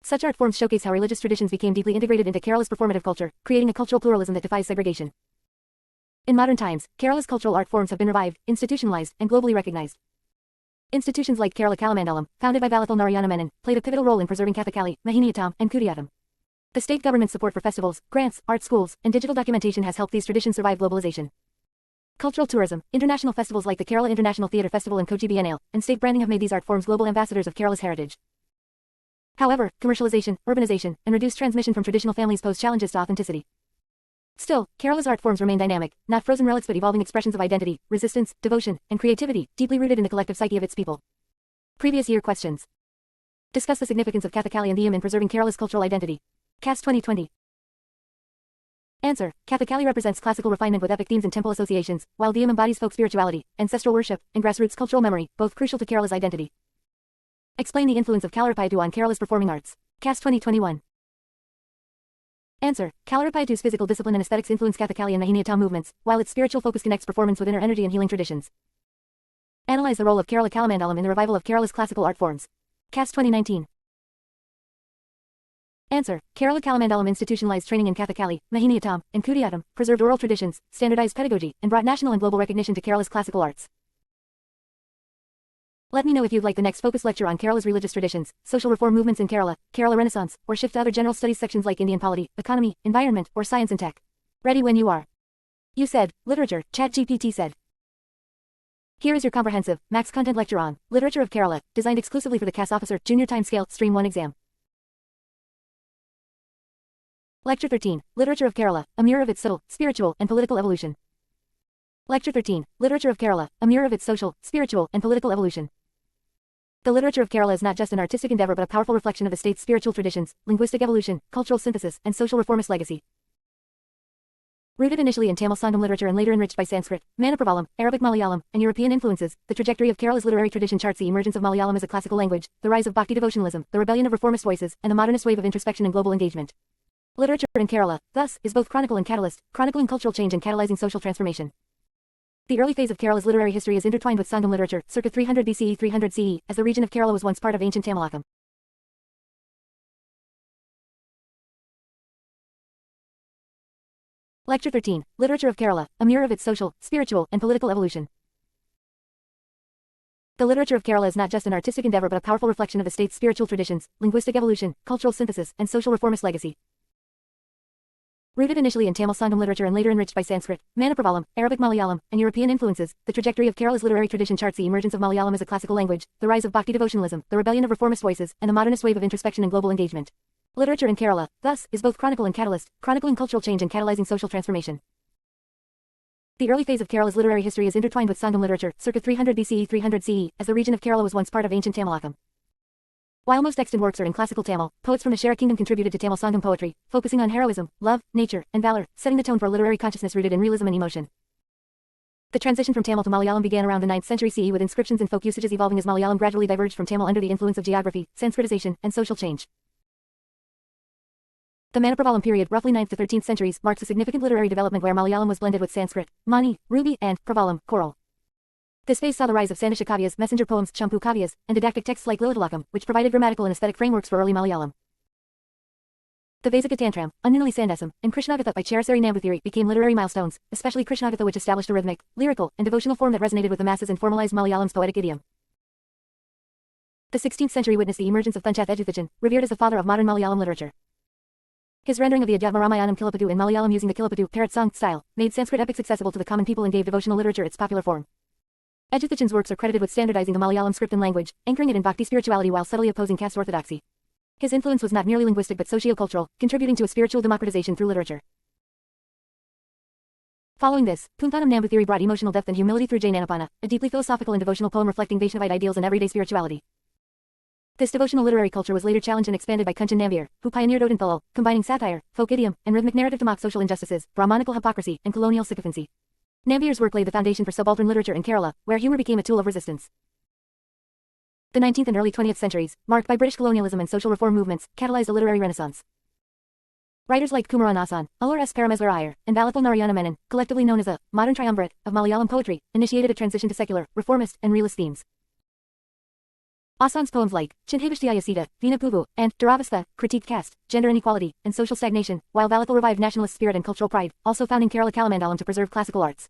Such art forms showcase how religious traditions became deeply integrated into Kerala's performative culture, creating a cultural pluralism that defies segregation. In modern times, Kerala's cultural art forms have been revived, institutionalized, and globally recognized. Institutions like Kerala Kalamandalam, founded by Valathil Narayana Menon, played a pivotal role in preserving Kathakali, Mohiniyattam, and Kudiyattam. The state government's support for festivals, grants, art schools, and digital documentation has helped these traditions survive globalization. Cultural tourism, international festivals like the Kerala International Theatre Festival and Kochi Biennale, and state branding have made these art forms global ambassadors of Kerala's heritage. However, commercialization, urbanization, and reduced transmission from traditional families pose challenges to authenticity. Still, Kerala's art forms remain dynamic, not frozen relics but evolving expressions of identity, resistance, devotion, and creativity, deeply rooted in the collective psyche of its people. Previous year questions. Discuss the significance of Kathakali and Diyam in preserving Kerala's cultural identity. CAS 2020. Answer. Kathakali represents classical refinement with epic themes and temple associations, while Diyam embodies folk spirituality, ancestral worship, and grassroots cultural memory, both crucial to Kerala's identity. Explain the influence of Kalarapayattu on Kerala's performing arts. CAS 2021. Answer. Kalarapayattu's physical discipline and aesthetics influence Kathakali and Mohiniyattam movements, while its spiritual focus connects performance with inner energy and healing traditions. Analyze the role of Kerala Kalamandalam in the revival of Kerala's classical art forms. CAS 2019. Answer. Kerala Kalamandalam institutionalized training in Kathakali, Mohiniyattam, and Kudiyattam, preserved oral traditions, standardized pedagogy, and brought national and global recognition to Kerala's classical arts. Let me know if you'd like the next focus lecture on Kerala's religious traditions, social reform movements in Kerala, Kerala Renaissance, or shift to other general studies sections like Indian polity, economy, environment, or science and tech. Ready when you are. You said, literature, ChatGPT said. Here is your comprehensive, max content lecture on Literature of Kerala, designed exclusively for the CAS Officer Junior Timescale Stream 1 exam. Lecture 13, Literature of Kerala, a mirror of its social, spiritual, and political evolution. Lecture 13, Literature of Kerala, a mirror of its social, spiritual, and political evolution. The literature of Kerala is not just an artistic endeavor but a powerful reflection of the state's spiritual traditions, linguistic evolution, cultural synthesis, and social reformist legacy. Rooted initially in Tamil Sangam literature and later enriched by Sanskrit, Manipravalam, Arabic Malayalam, and European influences, the trajectory of Kerala's literary tradition charts the emergence of Malayalam as a classical language, the rise of Bhakti devotionalism, the rebellion of reformist voices, and the modernist wave of introspection and global engagement. Literature in Kerala, thus, is both chronicle and catalyst, chronicling cultural change and catalyzing social transformation. The early phase of Kerala's literary history is intertwined with Sangam literature, circa 300 BCE 300 CE, as the region of Kerala was once part of ancient Tamilakam. Lecture 13, Literature of Kerala, a mirror of its social, spiritual, and political evolution. The literature of Kerala is not just an artistic endeavor but a powerful reflection of the state's spiritual traditions, linguistic evolution, cultural synthesis, and social reformist legacy. Rooted initially in Tamil Sangam literature and later enriched by Sanskrit, Manipravalam, Arabic Malayalam, and European influences, the trajectory of Kerala's literary tradition charts the emergence of Malayalam as a classical language, the rise of Bhakti devotionalism, the rebellion of reformist voices, and the modernist wave of introspection and global engagement. Literature in Kerala, thus, is both chronicle and catalyst, chronicling cultural change and catalyzing social transformation. The early phase of Kerala's literary history is intertwined with Sangam literature, circa 300 BCE 300 CE, as the region of Kerala was once part of ancient Tamilakam. While most extant works are in classical Tamil, poets from the Chera kingdom contributed to Tamil Sangam poetry, focusing on heroism, love, nature, and valor, setting the tone for a literary consciousness rooted in realism and emotion. The transition from Tamil to Malayalam began around the 9th century CE with inscriptions and folk usages evolving as Malayalam gradually diverged from Tamil under the influence of geography, Sanskritization, and social change. The Manipravalam period, roughly 9th to 13th centuries, marks a significant literary development where Malayalam was blended with Sanskrit, Mani, Ruby, and Pravalam, choral. This phase saw the rise of Sandasha Kavyas, messenger poems, Champu Kavyas, and didactic texts like Lilitalakam, which provided grammatical and aesthetic frameworks for early Malayalam. The Vasika Tantram, Unnanali Sandasam, and Krishnagatha by Cheraseri Namboothiri became literary milestones, especially Krishnagatha, which established a rhythmic, lyrical, and devotional form that resonated with the masses and formalized Malayalam's poetic idiom. The 16th century witnessed the emergence of Thunchatha Ejuthajan, revered as the father of modern Malayalam literature. His rendering of the Adhyatma Ramayanam Kilapattu in Malayalam using the Kilapattu parrot song style made Sanskrit epics accessible to the common people and gave devotional literature its popular form. Ejuthajan's works are credited with standardizing the Malayalam script and language, anchoring it in bhakti spirituality while subtly opposing caste orthodoxy. His influence was not merely linguistic but socio-cultural, contributing to a spiritual democratization through literature. Following this, Punthanam Namboothiri brought emotional depth and humility through Jainanapana, a deeply philosophical and devotional poem reflecting Vaishnavite ideals and everyday spirituality. This devotional literary culture was later challenged and expanded by Kunchan Nambiar, who pioneered Odinthalal, combining satire, folk idiom, and rhythmic narrative to mock social injustices, Brahmanical hypocrisy, and colonial sycophancy. Nambiar's work laid the foundation for subaltern literature in Kerala, where humor became a tool of resistance. The 19th and early 20th centuries, marked by British colonialism and social reform movements, catalyzed a literary renaissance. Writers like Kumaran Asan, Allur S. Parameswar Iyer, and Valathil Narayana Menon, collectively known as the modern triumvirate of Malayalam poetry, initiated a transition to secular, reformist, and realist themes. Asan's poems like Chinhavishtiya Sita, Veena Puvu, and Duravastha critiqued caste, gender inequality, and social stagnation, while Valathil revived nationalist spirit and cultural pride, also founding Kerala Kalamandalam to preserve classical arts.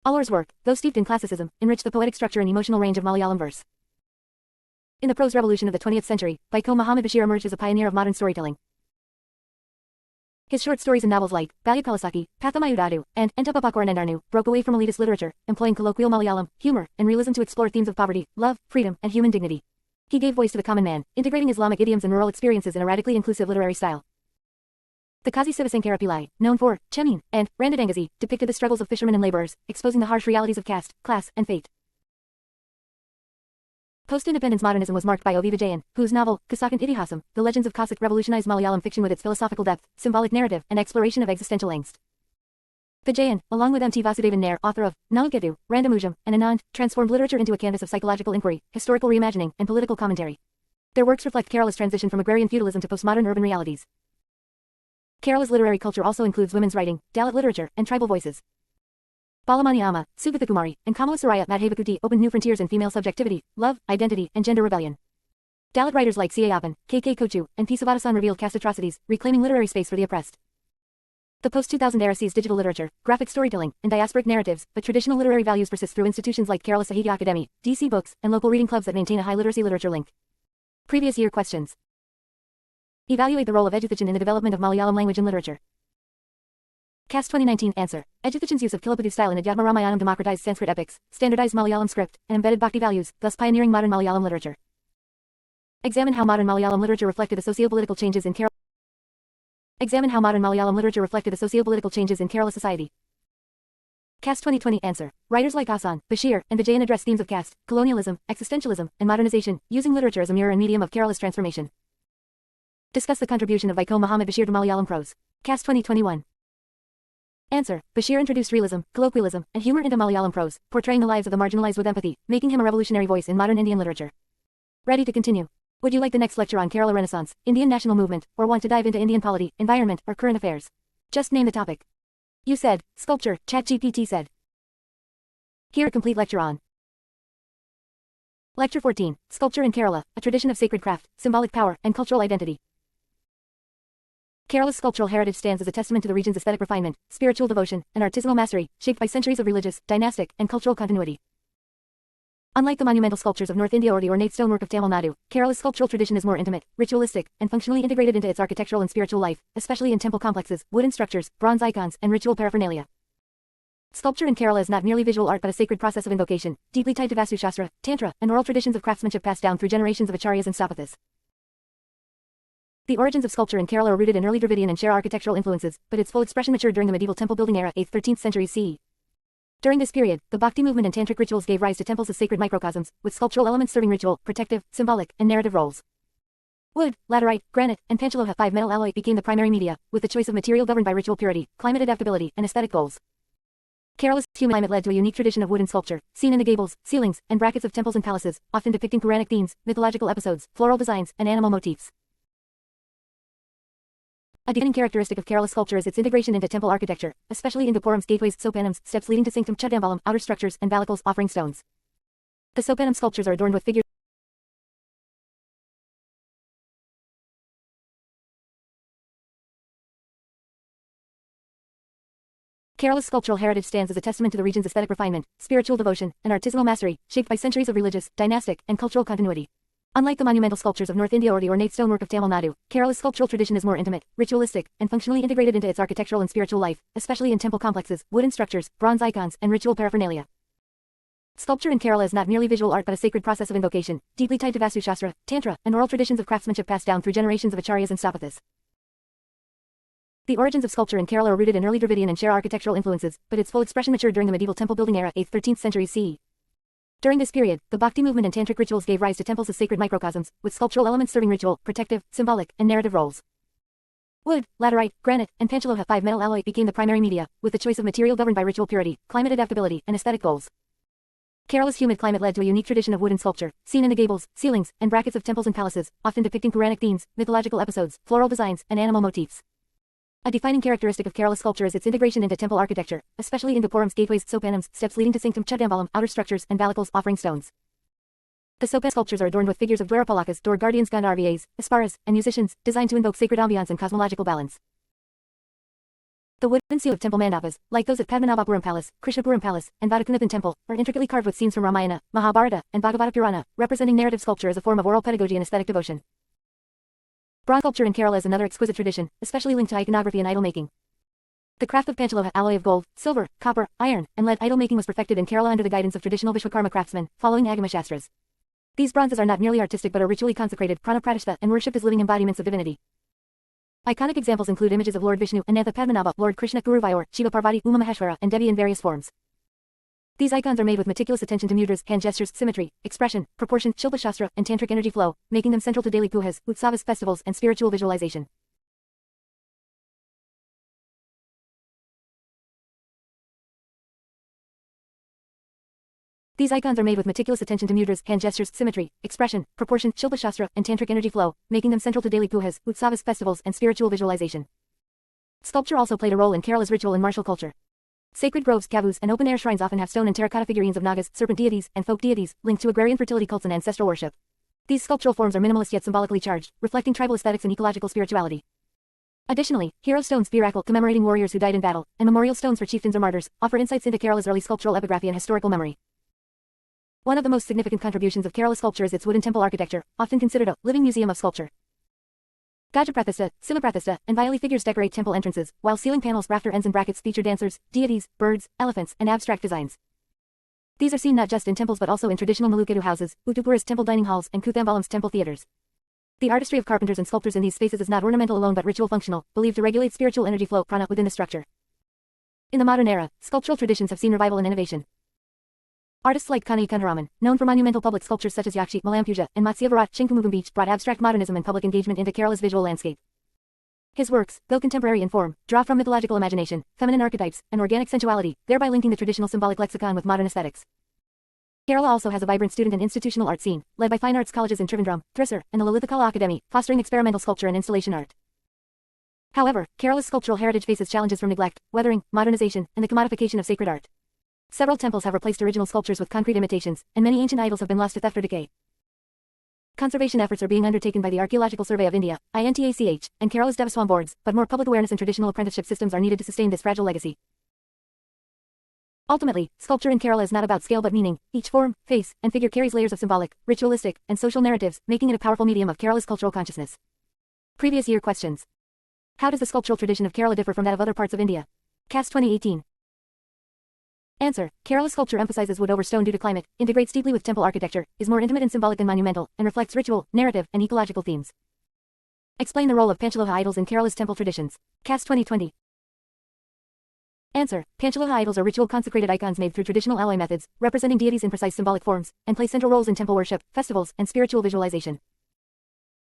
Allur's work, though steeped in classicism, enriched the poetic structure and emotional range of Malayalam verse. In the prose revolution of the 20th century, Vaiko Muhammad Bashir emerged as a pioneer of modern storytelling. His short stories and novels like Balyakalasaki, Pathamayudadu, and Entapapakwaranendarnu broke away from elitist literature, employing colloquial Malayalam, humor, and realism to explore themes of poverty, love, freedom, and human dignity. He gave voice to the common man, integrating Islamic idioms and rural experiences in a radically inclusive literary style. The Kazi Sivasankara Pillai, known for Chemin and Randadangazi, depicted the struggles of fishermen and laborers, exposing the harsh realities of caste, class, and fate. Post-independence modernism was marked by O.V. Vijayan, whose novel, Kasakan Itihasam, The Legends of Cossack revolutionized Malayalam fiction with its philosophical depth, symbolic narrative, and exploration of existential angst. Vijayan, along with M.T. Vasudevan Nair, author of Nalgedu, Randamujam, and Anand, transformed literature into a canvas of psychological inquiry, historical reimagining, and political commentary. Their works reflect Kerala's transition from agrarian feudalism to postmodern urban realities. Kerala's literary culture also includes women's writing, Dalit literature, and tribal voices. Balamani Amma, Sugathakumari, and Kamala Suraya Madhavakuti opened new frontiers in female subjectivity, love, identity, and gender rebellion. Dalit writers like C.A. Appan, K.K. Kochu, and P. Savadasan revealed caste atrocities, reclaiming literary space for the oppressed. The post-2000 era sees digital literature, graphic storytelling, and diasporic narratives, but traditional literary values persist through institutions like Kerala Sahitya Akademi, DC Books, and local reading clubs that maintain a high literacy literature link. Previous year questions. Evaluate the role of Ejuthajan in the development of Malayalam language and literature. CAS 2019 answer. Ejuthajan's use of Kilapattu style in Adhyatma Ramayanam democratized Sanskrit epics, standardized Malayalam script, and embedded bhakti values, thus pioneering modern Malayalam literature. Examine how modern Malayalam literature reflected the socio-political changes in Kerala. Examine how modern Malayalam literature reflected the socio-political changes in Kerala society. CAS 2020 answer. Writers like Asan, Bashir, and Vijayan address themes of caste, colonialism, existentialism, and modernization, using literature as a mirror and medium of Kerala's transformation. Discuss the contribution of Vaiko Muhammad Bashir to Malayalam prose. CAS 2021. Answer. Bashir introduced realism, colloquialism, and humor into Malayalam prose, portraying the lives of the marginalized with empathy, making him a revolutionary voice in modern Indian literature. Ready to continue? Would you like the next lecture on Kerala Renaissance, Indian national movement, or want to dive into Indian polity, environment, or current affairs? Just name the topic. You said, sculpture, ChatGPT said. Here a complete lecture on. Lecture 14, Sculpture in Kerala, a tradition of sacred craft, symbolic power, and cultural identity. Kerala's sculptural heritage stands as a testament to the region's aesthetic refinement, spiritual devotion, and artisanal mastery, shaped by centuries of religious, dynastic, and cultural continuity. Unlike the monumental sculptures of North India or the ornate stonework of Tamil Nadu, Kerala's sculptural tradition is more intimate, ritualistic, and functionally integrated into its architectural and spiritual life, especially in temple complexes, wooden structures, bronze icons, and ritual paraphernalia. Sculpture in Kerala is not merely visual art but a sacred process of invocation, deeply tied to Vastu Shastra, Tantra, and oral traditions of craftsmanship passed down through generations of acharyas and stapathas. The origins of sculpture in Kerala are rooted in early Dravidian and Chera architectural influences, but its full expression matured during the medieval temple building era 8th-13th centuries CE. During this period, the Bhakti movement and tantric rituals gave rise to temples as sacred microcosms, with sculptural elements serving ritual, protective, symbolic, and narrative roles. Wood, laterite, granite, and Panchaloha 5-metal alloy became the primary media, with the choice of material governed by ritual purity, climate adaptability, and aesthetic goals. Kerala's humid climate led to a unique tradition of wooden sculpture, seen in the gables, ceilings, and brackets of temples and palaces, often depicting Puranic themes, mythological episodes, floral designs, and animal motifs. A defining characteristic of Kerala sculpture is its integration into temple architecture, especially in gopurams, gateways, sopanams, steps leading to sanctum, chudambalam, outer structures, and balicals, offering stones. The sopanam sculptures are adorned with figures. Kerala's sculptural heritage stands as a testament to the region's aesthetic refinement, spiritual devotion, and artisanal mastery, shaped by centuries of religious, dynastic, and cultural continuity. Unlike the monumental sculptures of North India or the ornate stonework of Tamil Nadu, Kerala's sculptural tradition is more intimate, ritualistic, and functionally integrated into its architectural and spiritual life, especially in temple complexes, wooden structures, bronze icons, and ritual paraphernalia. Sculpture in Kerala is not merely visual art but a sacred process of invocation, deeply tied to Vastu Shastra, Tantra, and oral traditions of craftsmanship passed down through generations of acharyas and sthapathas. The origins of sculpture in Kerala are rooted in early Dravidian and Chera architectural influences, but its full expression matured during the medieval temple building era, 8th-13th centuries CE. During this period, the Bhakti movement and tantric rituals gave rise to temples as sacred microcosms, with sculptural elements serving ritual, protective, symbolic, and narrative roles. Wood, laterite, granite, and Panchaloha 5-metal alloy became the primary media, with the choice of material governed by ritual purity, climate adaptability, and aesthetic goals. Kerala's humid climate led to a unique tradition of wooden sculpture, seen in the gables, ceilings, and brackets of temples and palaces, often depicting Puranic themes, mythological episodes, floral designs, and animal motifs. A defining characteristic of Kerala sculpture is its integration into temple architecture, especially in gopurams, gateways, sopanams, steps leading to sanctum, chudambalam, outer structures, and balicals, offering stones. The sopan sculptures are adorned with figures of Dwarapalakas, door guardians, Gandharvas, Asparas, and musicians, designed to invoke sacred ambiance and cosmological balance. The wooden seal of temple mandapas, like those at Padmanabhapuram Palace, Krishnapuram Palace, and Vadakunathan Temple, are intricately carved with scenes from Ramayana, Mahabharata, and Bhagavata Purana, representing narrative sculpture as a form of oral pedagogy and aesthetic devotion. Bronze sculpture in Kerala is another exquisite tradition, especially linked to iconography and idol making. The craft of Panchaloha alloy of gold, silver, copper, iron, and lead idol making was perfected in Kerala under the guidance of traditional Vishwakarma craftsmen, following Agama Shastras. These bronzes are not merely artistic but are ritually consecrated, prana pratishta, and worshipped as living embodiments of divinity. Iconic examples include images of Lord Vishnu, Anantha Padmanabha, Lord Krishna, Guru Vayor, Shiva Parvati, Uma Maheshwara, and Devi in various forms. These icons are made with meticulous attention to mudras, hand gestures, symmetry, expression, proportion, Shilpa Shastra, and tantric energy flow, making them central to daily pujas, utsavas festivals, and spiritual visualization. These icons are made with meticulous attention to mudras, hand gestures, symmetry, expression, proportion, Shilpa Shastra, and tantric energy flow, making them central to daily pujas, utsavas festivals, and spiritual visualization. Sculpture also played a role in Kerala's ritual and martial culture. Sacred groves, kavus, and open-air shrines often have stone and terracotta figurines of nagas, serpent deities, and folk deities, linked to agrarian fertility cults and ancestral worship. These sculptural forms are minimalist yet symbolically charged, reflecting tribal aesthetics and ecological spirituality. Additionally, hero stones, Birakal, commemorating warriors who died in battle, and memorial stones for chieftains or martyrs, offer insights into Kerala's early sculptural epigraphy and historical memory. One of the most significant contributions of Kerala sculpture is its wooden temple architecture, often considered a living museum of sculpture. Gajaprathistha, Simaprathistha, and Vyali figures decorate temple entrances, while ceiling panels, rafter ends, and brackets feature dancers, deities, birds, elephants, and abstract designs. These are seen not just in temples but also in traditional Malukedu houses, Uttupura's temple dining halls, and Kuthambalam's temple theaters. The artistry of carpenters and sculptors in these spaces is not ornamental alone but ritual functional, believed to regulate spiritual energy flow prana within the structure. In the modern era, sculptural traditions have seen revival and innovation. Artists like Kanai Kandaraman, known for monumental public sculptures such as Yakshi, Malampuja, and Matsyavirat Chinkumugam Beach, brought abstract modernism and public engagement into Kerala's visual landscape. His works, though contemporary in form, draw from mythological imagination, feminine archetypes, and organic sensuality, thereby linking the traditional symbolic lexicon with modern aesthetics. Kerala also has a vibrant student and institutional art scene, led by fine arts colleges in Trivandrum, Thrissur, and the Lalithakala Academy, fostering experimental sculpture and installation art. However, Kerala's sculptural heritage faces challenges from neglect, weathering, modernization, and the commodification of sacred art. Several temples have replaced original sculptures with concrete imitations, and many ancient idols have been lost to theft or decay. Conservation efforts are being undertaken by the Archaeological Survey of India, INTACH, and Kerala's Devaswam boards, but more public awareness and traditional apprenticeship systems are needed to sustain this fragile legacy. Ultimately, sculpture in Kerala is not about scale but meaning. Each form, face, and figure carries layers of symbolic, ritualistic, and social narratives, making it a powerful medium of Kerala's cultural consciousness. Previous year questions. How does the sculptural tradition of Kerala differ from that of other parts of India? CAS 2018. Answer. Kerala sculpture emphasizes wood over stone due to climate, integrates deeply with temple architecture, is more intimate and symbolic than monumental, and reflects ritual, narrative, and ecological themes. Explain the role of Panchaloha idols in Kerala's temple traditions. CAS 2020. Answer. Panchaloha idols are ritual consecrated icons made through traditional alloy methods, representing deities in precise symbolic forms, and play central roles in temple worship, festivals, and spiritual visualization.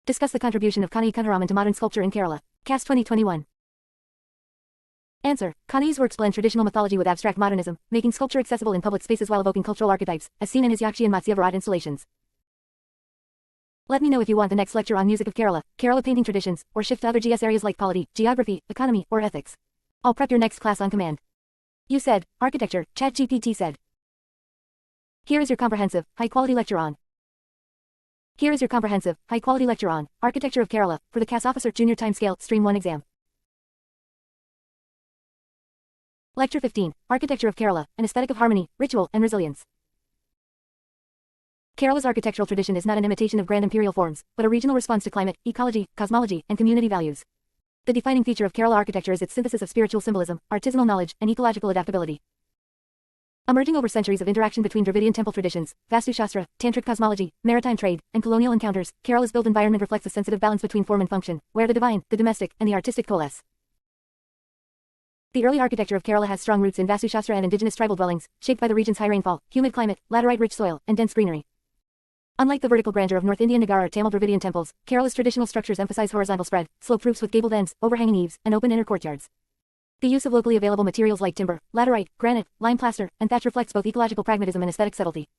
Discuss the contribution of Kanai Kundaraman to modern sculpture in Kerala. CAS 2021. Answer. Kanai's works blend traditional mythology with abstract modernism, making sculpture accessible in public spaces while evoking cultural archetypes, as seen in his Yakshi and Matsyavarad installations. Let me know if you want the next lecture on music of Kerala, Kerala painting traditions, or shift to other GS areas like polity, geography, economy, or ethics. I'll prep your next class on command. You said, architecture, ChatGPT said. Here is your comprehensive, high-quality lecture on. Here is your comprehensive, high-quality lecture on Architecture of Kerala for the CAS Officer Junior Timescale Stream 1 exam. Lecture 15, Architecture of Kerala, an aesthetic of harmony, ritual, and resilience. Kerala's architectural tradition is not an imitation of grand imperial forms, but a regional response to climate, ecology, cosmology, and community values. The defining feature of Kerala architecture is its synthesis of spiritual symbolism, artisanal knowledge, and ecological adaptability. Emerging over centuries of interaction between Dravidian temple traditions, Vastu Shastra, tantric cosmology, maritime trade, and colonial encounters, Kerala's built environment reflects a sensitive balance between form and function, where the divine, the domestic, and the artistic coalesce. The early architecture of Kerala has strong roots in Vastu Shastra and indigenous tribal dwellings, shaped by the region's high rainfall, humid climate, laterite-rich soil, and dense greenery. Unlike the vertical grandeur of North Indian Nagara or Tamil Dravidian temples, Kerala's traditional structures emphasize horizontal spread, sloped roofs with gabled ends, overhanging eaves, and open inner courtyards. The use of locally available materials like timber, laterite, granite, lime plaster, and thatch reflects both ecological pragmatism and aesthetic subtlety.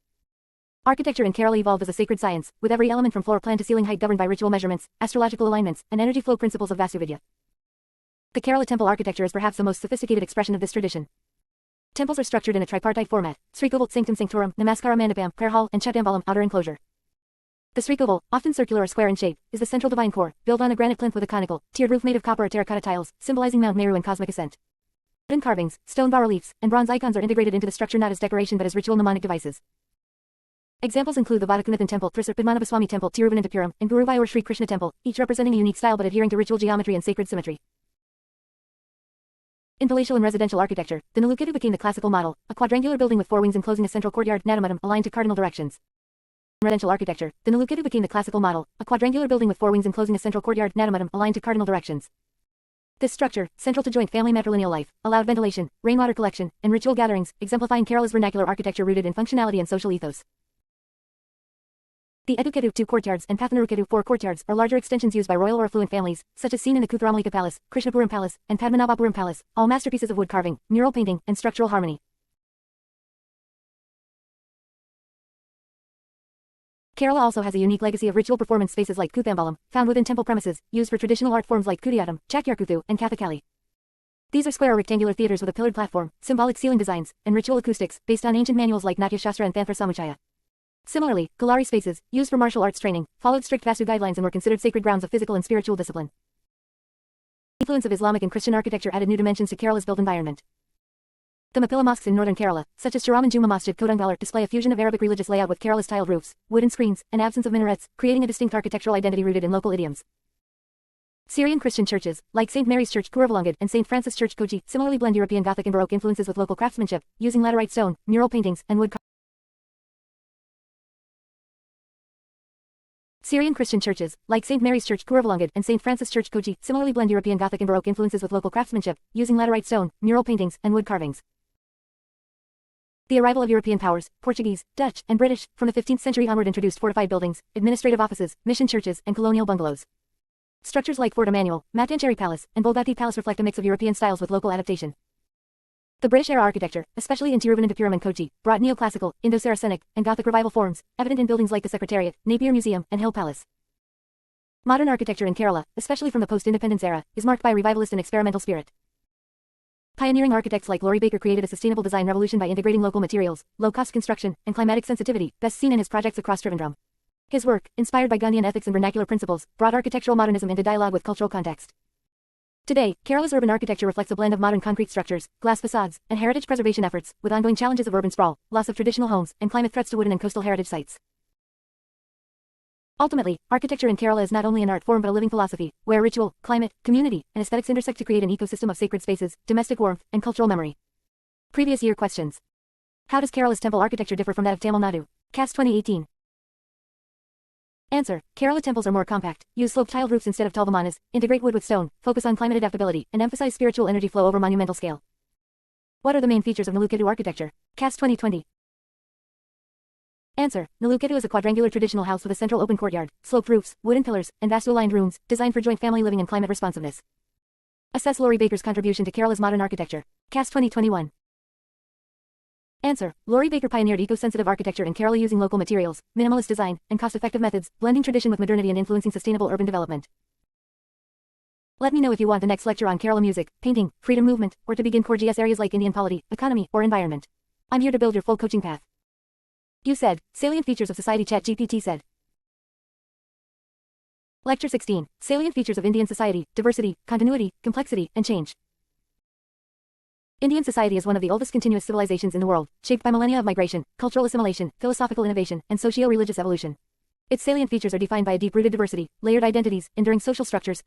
Architecture in Kerala evolved as a sacred science, with every element from floor plan to ceiling height governed by ritual measurements, astrological alignments, and energy flow principles of Vastuvidya. The Kerala temple architecture is perhaps the most sophisticated expression of this tradition. Temples are structured in a tripartite format: Srikoval, Sanctum Sanctorum, Namaskara Mandapam, prayer hall, and Chatambalam, outer enclosure. The Srikoval, often circular or square in shape, is the central divine core, built on a granite plinth with a conical, tiered roof made of copper or terracotta tiles, symbolizing Mount Meru and cosmic ascent. Wooden carvings, stone bas-reliefs, and bronze icons are integrated into the structure not as decoration but as ritual mnemonic devices. Examples include the Vadakunathan Temple, Thrissur Padmanabhaswamy Temple, Tiruvananthapuram, and Guruvayur Sri Krishna Temple, each representing a unique style but adhering to ritual geometry and sacred symmetry. In palatial and residential architecture, the Nalukketu became the classical model, a quadrangular building with four wings enclosing a central courtyard, Nadamadam, aligned to cardinal directions. In residential architecture, the Nalukketu became the classical model, a quadrangular building with four wings enclosing a central courtyard, Nadamadam, aligned to cardinal directions. This structure, central to joint family matrilineal life, allowed ventilation, rainwater collection, and ritual gatherings, exemplifying Kerala's vernacular architecture rooted in functionality and social ethos. The Edukketu 2 courtyards and Pathanarukketu 4 courtyards are larger extensions used by royal or affluent families, such as seen in the Kutharamalika Palace, Krishnapuram Palace, and Padmanabhapuram Palace, all masterpieces of wood carving, mural painting, and structural harmony. Kerala also has a unique legacy of ritual performance spaces like Kuthambalam, found within temple premises, used for traditional art forms like Kudiyattam, Chakyarkuthu, and Kathakali. These are square or rectangular theaters with a pillared platform, symbolic ceiling designs, and ritual acoustics, based on ancient manuals like Natya Shastra and Tantra Samuchaya. Similarly, Kalari spaces, used for martial arts training, followed strict Vastu guidelines and were considered sacred grounds of physical and spiritual discipline. The influence of Islamic and Christian architecture added new dimensions to Kerala's built environment. The Mapilla mosques in northern Kerala, such as Shiraman Juma Masjid Kodangalar, display a fusion of Arabic religious layout with Kerala's tiled roofs, wooden screens, and absence of minarets, creating a distinct architectural identity rooted in local idioms. Syrian Christian churches, like St. Mary's Church Kuruvallangad and St. Francis Church Kochi, similarly blend European Gothic and Baroque influences with local craftsmanship, using laterite stone, mural paintings, and wood carvings. Syrian Christian churches, like St. Mary's Church Kuruvallangad and St. Francis Church Kochi, similarly blend European Gothic and Baroque influences with local craftsmanship, using laterite stone, mural paintings, and wood carvings. The arrival of European powers, Portuguese, Dutch, and British, from the 15th century onward introduced fortified buildings, administrative offices, mission churches, and colonial bungalows. Structures like Fort Emmanuel, Mattancherry Palace, and Bolbati Palace reflect a mix of European styles with local adaptation. The British-era architecture, especially in Tiruvananthapuram and Kochi, brought neoclassical, Indo-Saracenic, and Gothic revival forms, evident in buildings like the Secretariat, Napier Museum, and Hill Palace. Modern architecture in Kerala, especially from the post-independence era, is marked by a revivalist and experimental spirit. Pioneering architects like Laurie Baker created a sustainable design revolution by integrating local materials, low-cost construction, and climatic sensitivity, best seen in his projects across Trivandrum. His work, inspired by Gandhian ethics and vernacular principles, brought architectural modernism into dialogue with cultural context. Today, Kerala's urban architecture reflects a blend of modern concrete structures, glass facades, and heritage preservation efforts, with ongoing challenges of urban sprawl, loss of traditional homes, and climate threats to wooden and coastal heritage sites. Ultimately, architecture in Kerala is not only an art form but a living philosophy, where ritual, climate, community, and aesthetics intersect to create an ecosystem of sacred spaces, domestic warmth, and cultural memory. Previous year questions. How does Kerala's temple architecture differ from that of Tamil Nadu? CAS 2018. Answer. Kerala temples are more compact, use sloped tiled roofs instead of tall vimanas, integrate wood with stone, focus on climate adaptability, and emphasize spiritual energy flow over monumental scale. What are the main features of Nalukittu architecture? CAS 2020. Answer. Nalukittu is a quadrangular traditional house with a central open courtyard, sloped roofs, wooden pillars, and vastu-aligned rooms, designed for joint family living and climate responsiveness. Assess Laurie Baker's contribution to Kerala's modern architecture. CAS 2021. Answer. Laurie Baker pioneered eco-sensitive architecture in Kerala using local materials, minimalist design, and cost-effective methods, blending tradition with modernity and influencing sustainable urban development. Let me know if you want the next lecture on Kerala music, painting, freedom movement, or to begin core GS areas like Indian polity, economy, or environment. I'm here to build your full coaching path. You said, salient features of society. ChatGPT said. Lecture 16, salient features of Indian society, diversity, continuity, complexity, and change. Indian society is one of the oldest continuous civilizations in the world, shaped by millennia of migration, cultural assimilation, philosophical innovation, and socio-religious evolution. Its salient features are defined by a deep-rooted diversity, layered identities, enduring social structures,